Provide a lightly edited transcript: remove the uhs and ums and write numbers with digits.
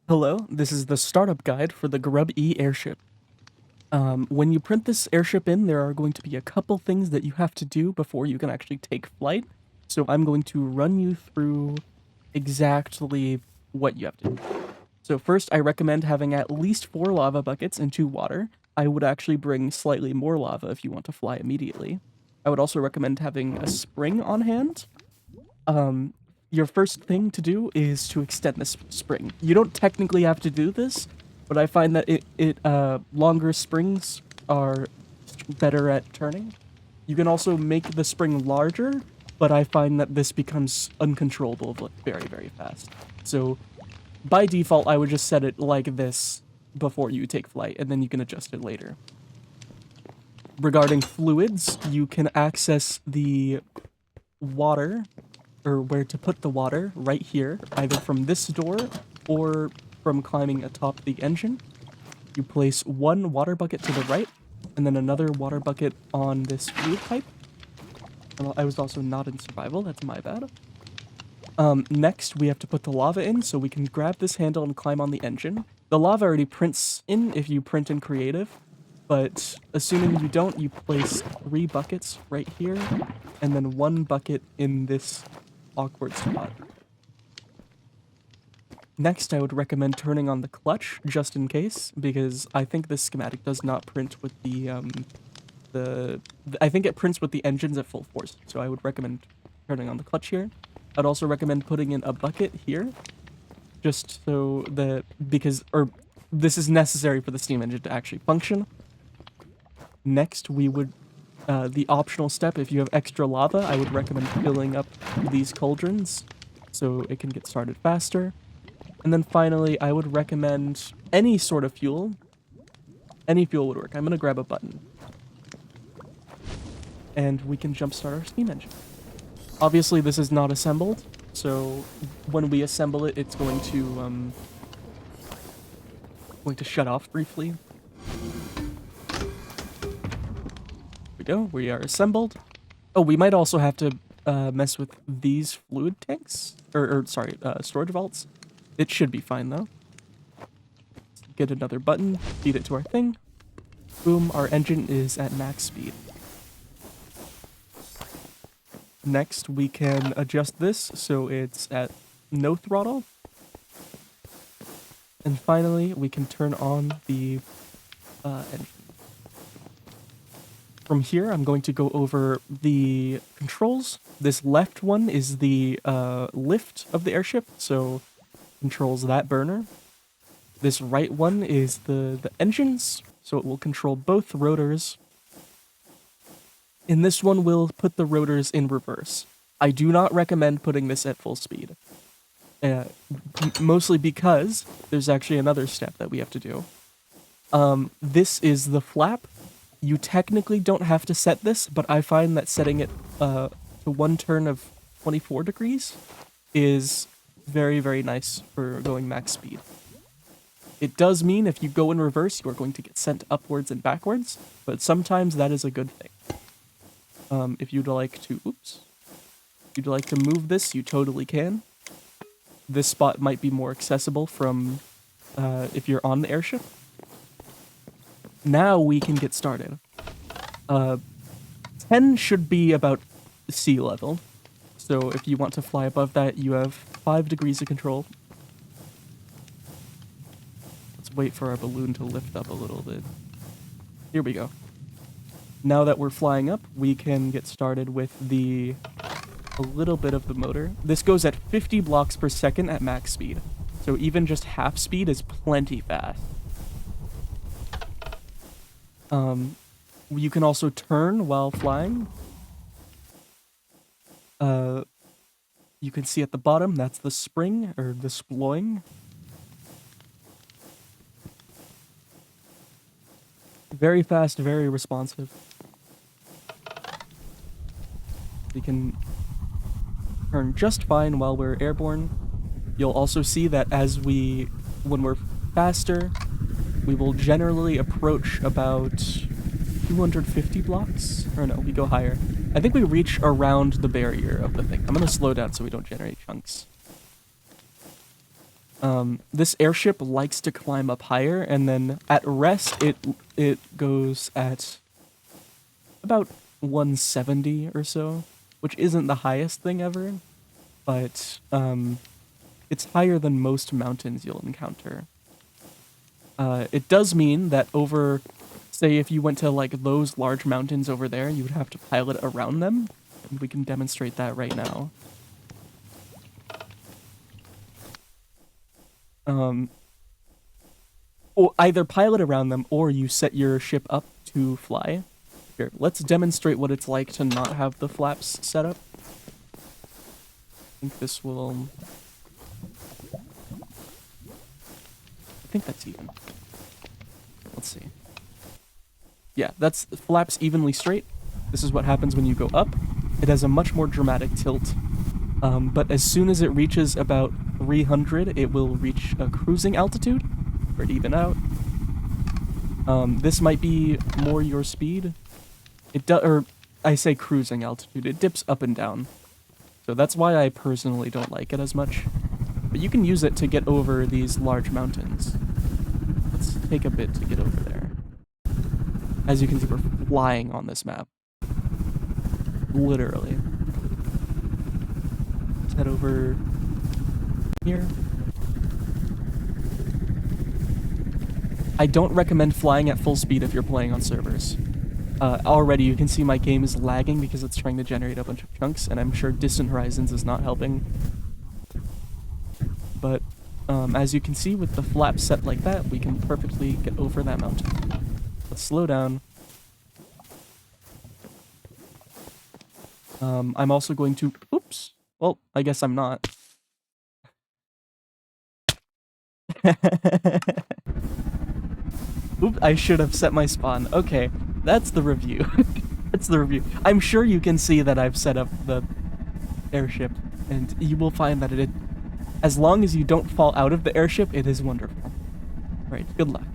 Hello, this is the startup guide for the Grub E airship. When you print this airship in, there are going to be a couple things that you have to do before you can actually take flight. So I'm going to run you through exactly what you have to do. So first, I recommend having at least 4 lava buckets and 2 water. I would actually bring slightly more lava if you want to fly immediately. I would also recommend having a spring on hand. Um, your first thing to do is to extend this spring. You don't technically have to do this, but I find that longer springs are better at turning. You can also make the spring larger, but I find that this becomes uncontrollable very, very fast. So by default, I would just set it like this before you take flight, and then you can adjust it later. Regarding fluids, you can access the water, or where to put the water, right here, either from this door or from climbing atop the engine. You place one water bucket to the right, and then another water bucket on this fluid pipe. I was also not in survival, that's my bad. Next, we have to put the lava in, so we can grab this handle and climb on the engine. The lava already prints in if you print in creative, but assuming you don't, you place 3 buckets right here, and then 1 bucket in this awkward spot. Next, I would recommend turning on the clutch, just in case, because I think this schematic does not print with I think it prints with the engines at full force, so I would recommend turning on the clutch here. I'd also recommend putting in a bucket here, just so this is necessary for the steam engine to actually function. Next, we would, the optional step, if you have extra lava, I would recommend filling up these cauldrons so it can get started faster. And then finally, I would recommend any sort of fuel. Any fuel would work. I'm gonna grab a button. And we can jumpstart our steam engine. Obviously, this is not assembled, so when we assemble it, it's going to shut off briefly. There we go. We are assembled. Oh, we might also have to mess with these fluid tanks, sorry, storage vaults. It should be fine though. Get another button, feed it to our thing. Boom, our engine is at max speed. Next, we can adjust this so it's at no throttle. And finally, we can turn on the engine. From here, I'm going to go over the controls. This left one is the lift of the airship, so controls that burner. This right one is the engines, so it will control both rotors. In this one, we'll put the rotors in reverse. I do not recommend putting this at full speed. Mostly because there's actually another step that we have to do. This is the flap. You technically don't have to set this, but I find that setting it to 1 turn of 24 degrees is very, very nice for going max speed. It does mean if you go in reverse, you are going to get sent upwards and backwards, but sometimes that is a good thing. If you'd like to move this, you totally can. This spot might be more accessible from if you're on the airship. Now we can get started. 10 should be about sea level. So if you want to fly above that, you have 5 degrees of control. Let's wait for our balloon to lift up a little bit. Here we go. Now that we're flying up, we can get started with a little bit of the motor. This goes at 50 blocks per second at max speed. So even just half speed is plenty fast. You can also turn while flying. You can see at the bottom, that's the spring, or the sploing. Very fast, very responsive. We can turn just fine while we're airborne. You'll also see that when we're faster, we will generally approach about 250 blocks. Or no, we go higher. I think we reach around the barrier of the thing. I'm gonna slow down so we don't generate chunks. This airship likes to climb up higher, and then at rest, it goes at about 170 or so, which isn't the highest thing ever, but it's higher than most mountains you'll encounter. It does mean that over, say, if you went to like those large mountains over there, you would have to pilot around them, and we can demonstrate that right now. Or either pilot around them or you set your ship up to fly. Here, let's demonstrate what it's like to not have the flaps set up. I think this will... I think that's even. Let's see. Yeah, that's flaps evenly straight. This is what happens when you go up. It has a much more dramatic tilt. But as soon as it reaches about 300, it will reach a cruising altitude, or even out. This might be more your speed. Or I say cruising altitude. It dips up and down. So that's why I personally don't like it as much. But you can use it to get over these large mountains. Let's take a bit to get over there. As you can see, we're flying on this map. Literally. Let's head over here. I don't recommend flying at full speed if you're playing on servers. Already you can see my game is lagging because it's trying to generate a bunch of chunks, and I'm sure Distant Horizons is not helping. But as you can see, with the flaps set like that, we can perfectly get over that mountain. Let's slow down. I'm also going to... Oops. Well, I guess I'm not. Oops, I should have set my spawn. Okay, that's the review. That's the review. I'm sure you can see that I've set up the airship, and you will find that as long as you don't fall out of the airship, it is wonderful. Alright, good luck.